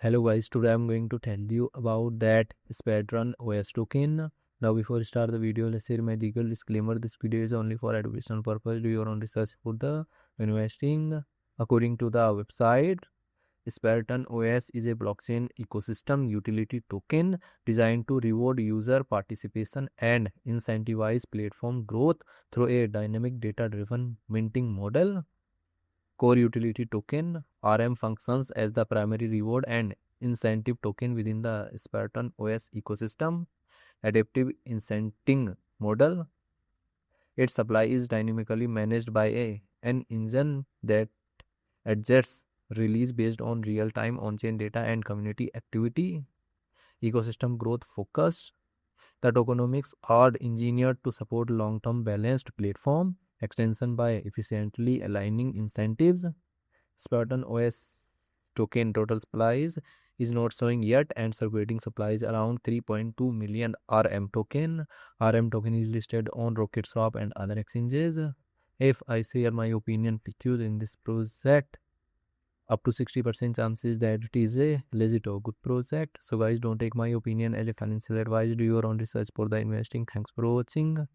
Hello guys, today I'm going to tell you about that Spartan OS token. Now before we start the video, let's hear my legal disclaimer. This video is only for educational purpose. Do your own research for the investing. According to the website, Spartan OS is a blockchain ecosystem utility token designed to reward user participation and incentivize platform growth through a dynamic data-driven minting model. Core utility token RM functions as the primary reward and incentive token within the Spartan OS ecosystem. Adaptive incenting model. Its supply is dynamically managed by an engine that adjusts release based on real-time on-chain data and community activity. Ecosystem growth focused. The tokenomics are engineered to support long-term balanced platform extension by efficiently aligning incentives. Spartan OS token total supplies is not showing yet, and circulating supplies around 3.2 million RM token. RM token is listed on RocketSwap and other exchanges. If I share my opinion with you in this project, up to 60% chances that it is a legit or good project. So guys, don't take my opinion as a financial advice. Do your own research for the investing. Thanks for watching.